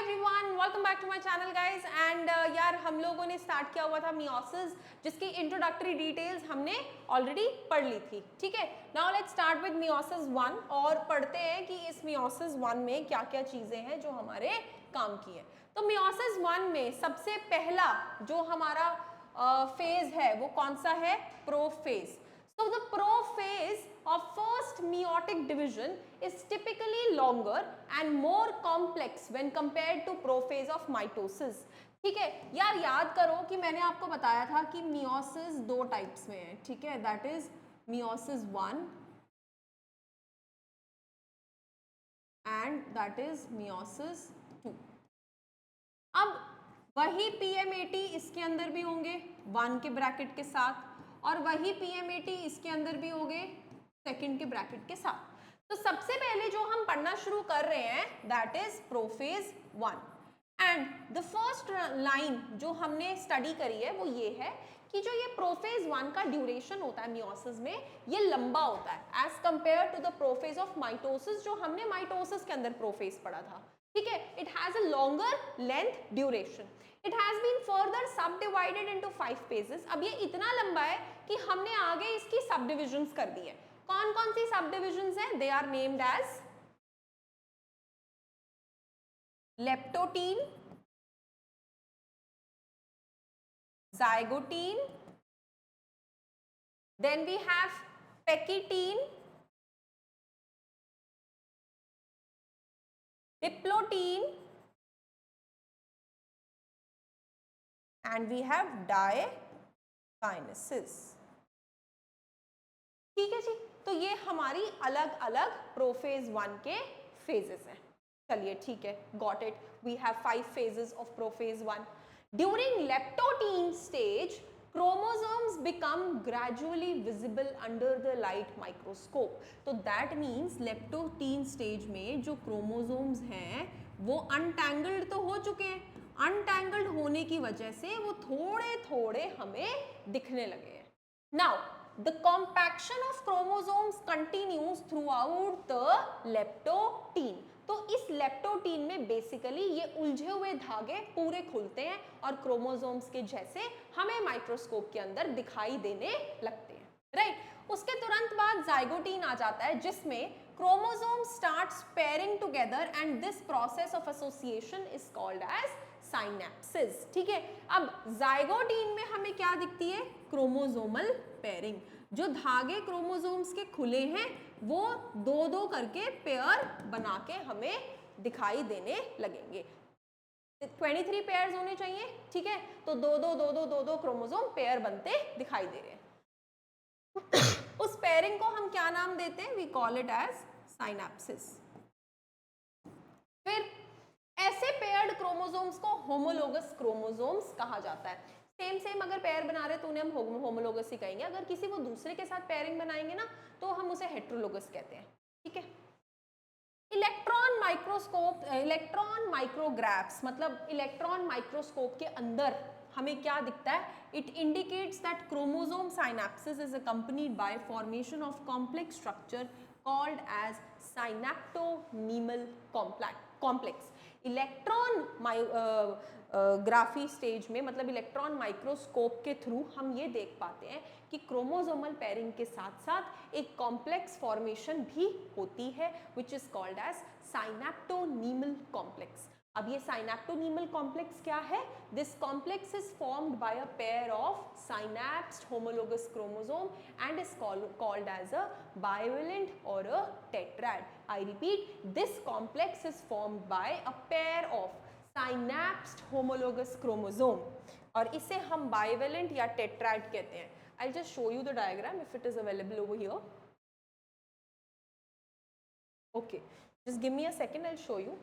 Everyone, welcome back to my channel guys. And यार हम लोगों ने स्टार्ट किया हुआ था मियोसिस, जिसकी इंट्रोडक्टरी डिटेल्स हमने ऑलरेडी पढ़ ली थी। ठीक है, now let's start with meiosis 1 और पढ़ते हैं कि इस मियोसिस 1 में क्या क्या चीजें हैं जो हमारे काम की है। तो मियोसिस 1 में सबसे पहला जो हमारा फेज है वो कौन सा है? Prophase. So the prophase of first meiotic division is typically longer and more complex when compared to prophase of mitosis. ठीक है यार, याद करो कि मैंने आपको बताया था कि मियोसिस दो टाइप्स में है। ठीक है, that is meiosis 1 and that is meiosis 2। अब वही पीएमएटी इसके अंदर भी होंगे 1 के ब्रैकेट के साथ, और वही पीएमएटी इसके अंदर भी होंगे 2 के ब्रैकेट के साथ। तो सबसे पहले जो हम पढ़ना शुरू कर रहे हैं that is prophase 1। And the first line जो हमने स्टडी करी है वो ये है कि जो ये प्रोफेज 1 का ड्यूरेशन होता है मियोसिस में, ये लंबा होता है as compare to the prophase of mitosis जो हमने माइटोसिस के अंदर प्रोफेज पढ़ा था। ठीक है, it has a longer length duration. It has been further subdivided into 5 phases. अब ये इतना लंबा है कि हमने आगे इसकी सब डिविजन्स कर दी है। कौन कौन सी सब डिविजन्स हैं? They are named as leptotene, zygote, then we have pectine, diplotin, and we have dikinesis। ठीक है जी, तो ये हमारी अलग अलग प्रोफेज 1 के फेजेस हैं। चलिए ठीक है, got it. We have 5 phases of prophase 1। During leptotene stage chromosomes become gradually visible under the light microscope। तो that means लेप्टोटीन स्टेज में जो क्रोमोसोम्स हैं वो अनटैंगल्ड तो हो चुके हैं, अनटैंगल्ड होने की वजह से वो थोड़े थोड़े हमें दिखने लगे हैं। Now the compaction of chromosomes continues throughout the leptotene। तो इस लेप्टोटीन में बेसिकली ये उलझे हुए धागे पूरे खुलते हैं और क्रोमोसोम्स के जैसे हमें माइक्रोस्कोप के अंदर दिखाई देने लगते हैं, राइट। उसके तुरंत बाद जाइगोटीन आ जाता है जिसमें chromosome starts pairing together and this process of association is called as synapsis. ठीक है, अब जाइगोटीन में हमें क्या दिखती है? Chromosomal pairing. जो धागे क्रोमोसोम्स के खुले हैं वो दो दो करके पेयर बना के हमें दिखाई देने लगेंगे। 23 पेयर्स होने चाहिए। ठीक है, तो दो क्रोमोसोम पेयर बनते दिखाई दे रहे हैं। उस पेयरिंग को हम क्या नाम देते हैं? We call it as synapsis. फिर ऐसे पेयर्ड क्रोमोसोम्स को होमोलोगस क्रोमोसोम्स कहा जाता है। सेम अगर पेयर बना रहे तो उन्हें हम होमोलोगस ही कहेंगे। अगर किसी वो दूसरे के साथ पेयरिंग बनाएंगे ना तो हम उसे हेट्रोलोगस कहते हैं। ठीक है, इलेक्ट्रॉन माइक्रोस्कोप, इलेक्ट्रॉन माइक्रोग्राफ्स मतलब इलेक्ट्रॉन माइक्रोस्कोप के अंदर हमें क्या दिखता है? It indicates that chromosome synapsis is accompanied by formation of complex structure called as synaptonemal complex. Electron graphy stage में मतलब इलेक्ट्रॉन माइक्रोस्कोप के थ्रू हम ये देख पाते हैं कि क्रोमोसोमल पेयरिंग के साथ साथ एक कॉम्प्लेक्स फॉर्मेशन भी होती है which is called as synaptonemal complex. अब ये साइनेप्टोनीमल कॉम्प्लेक्स क्या है? This complex is formed by a pair of synapsed homologous chromosome and is called as a bivalent or a tetrad। I repeat, this complex is formed by a pair of synapsed homologous chromosome और इसे हम bivalent या tetrad कहते हैं। I'll just show you the diagram if it is available over here. Okay, just give me a second, I'll show you.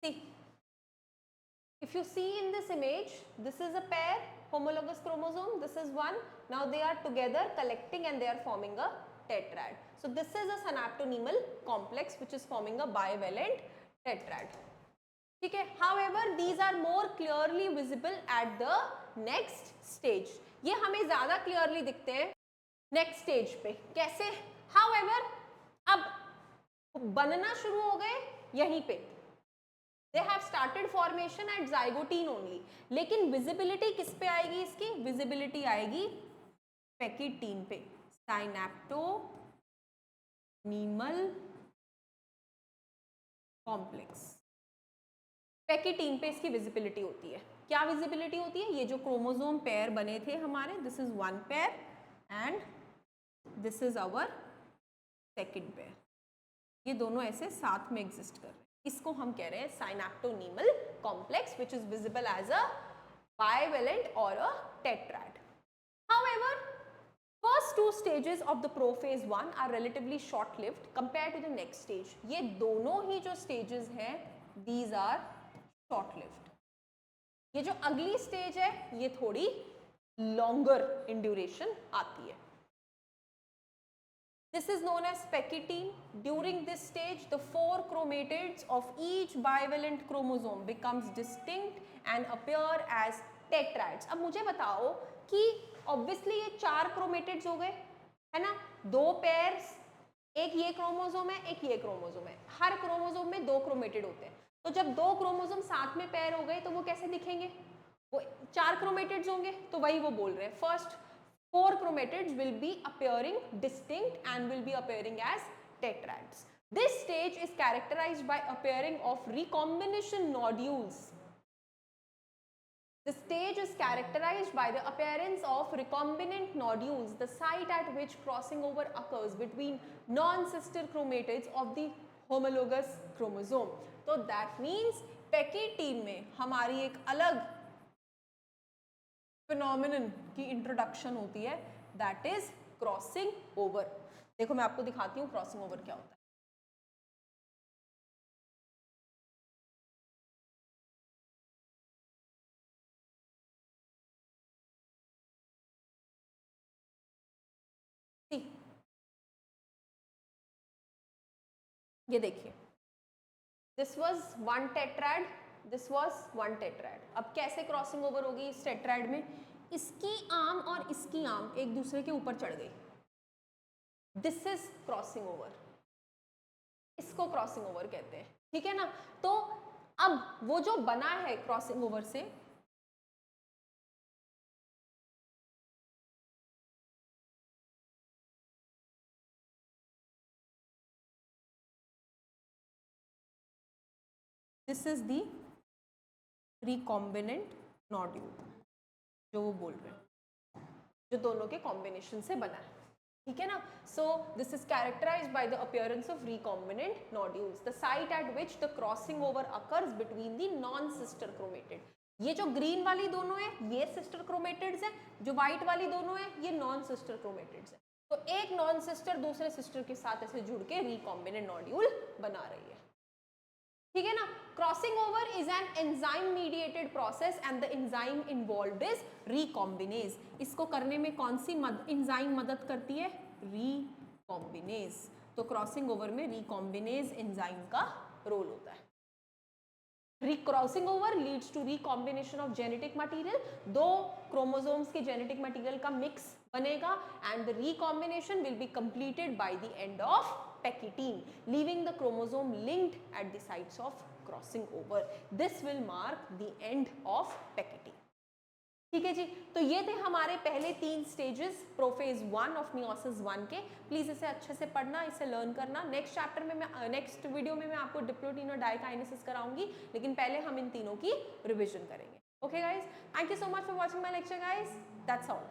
See, if you see in this image, this is a pair homologous chromosome, this is one. Now they are together collecting and they are forming a tetrad. So this is a synaptonemal complex which is forming a bivalent tetrad. ठीक है, However, these are more clearly visible at the next stage. ये हमें ज्यादा clearly दिखते हैं next stage पे. कैसे? However, अब बनना शुरू हो गए यहीं पे. They have started formation at zygote only. लेकिन विजिबिलिटी किस पे आएगी इसकी? विजिबिलिटी आएगी पैकिटीन पे. साइनेप्टोनीमल कॉम्प्लेक्स. पैकिटीन पे इसकी विजिबिलिटी होती है. क्या विजिबिलिटी होती है? ये जो क्रोमोसोम पेयर बने थे हमारे, this is one pair and this is our second pair. ये दोनों ऐसे साथ में एग्जिस्ट कर रहे हैं. इसको हम कह रहे हैं synaptonemal complex which is visible as a bivalent or a tetrad. However, first two stages of the prophase 1 are relatively short lived compared to the next stage. ये दोनों ही जो stages हैं these are short lived. ये जो अगली stage है ये थोड़ी longer in duration आती है. This is known as pectine. During this stage, the 4 chromatids of each bivalent chromosome becomes distinct and appear as tetrads. अब मुझे बताओ कि obviously ये 4 chromatids हो गए, है ना? 2 pairs, एक ये क्रोमोसोम है, एक ये क्रोमोसोम है. हर क्रोमोसोम में 2 क्रोमेटिड होते हैं. तो जब 2 क्रोमोसोम साथ में पेयर हो गए तो वो कैसे दिखेंगे? वो 4 क्रोमेटिड्स होंगे. तो वही वो बोल रहे हैं. First 4 chromatids will be appearing distinct and will be appearing as tetrads. This stage is characterized by appearing of recombination nodules. The stage is characterized by the appearance of recombinant nodules, the site at which crossing over occurs between non-sister chromatids of the homologous chromosome. So that means पैकिटीन में हमारी एक अलग phenomenon की introduction होती है, that is crossing over. देखो मैं आपको दिखाती हूँ क्रॉसिंग ओवर क्या होता है. ये देखिए, this was one tetrad, this was one tetrad. अब कैसे क्रॉसिंग ओवर होगी इस टेट्राड में? इसकी आर्म और इसकी आर्म एक दूसरे के ऊपर चढ़ गई. This is crossing over. इसको क्रॉसिंग ओवर कहते हैं. ठीक है ना? तो अब वो जो बना है क्रॉसिंग ओवर से, this is the recombinant nodule जो वो बोल रहे हैं, जो दोनों के कॉम्बिनेशन से बना है. ठीक है ना? So this is characterised by the appearance of recombinant nodules, the site at which the crossing over occurs between the non sister chromatid. ये जो ग्रीन वाली दोनों है ये सिस्टर क्रोमेटिड्स है, जो व्हाइट वाली दोनों है ये नॉन सिस्टर क्रोमेटिड्स है. तो एक नॉन सिस्टर दूसरे सिस्टर के साथ ऐसे जुड़ के रिकॉम्बिनेंट नोड्यूल बना रही है. ठीक है ना? Crossing over is an enzyme mediated process and the enzyme involved is recombinase. इसको करने में कौन सी एंजाइम मदद करती है? रिकॉम्बिनेज. तो क्रॉसिंग ओवर में रिकॉम्बिनेज एंजाइम का रोल होता है. Crossing over leads to recombination of genetic material. 2 chromosomes के जेनेटिक मटेरियल का मिक्स बनेगा and the recombination will be completed by the end of pachytene, leaving the chromosome linked at the sites of crossing over. This will mark the end of पैकिटीन. ठीक है जी. तो ये थे हमारे पहले 3 स्टेजेस प्रोफेज 1 ऑफ मियोसिस 1 के. Please इसे अच्छे से पढ़ना, इसे लर्न करना. नेक्स्ट चैप्टर में मैं नेक्स्ट वीडियो में मैं आपको डिप्लोटीन और डाइकाइनेसिस कराऊंगी, लेकिन पहले हम इन तीनों की रिविजन करेंगे. Okay guys, thank you so much for watching my lecture guys. That's all.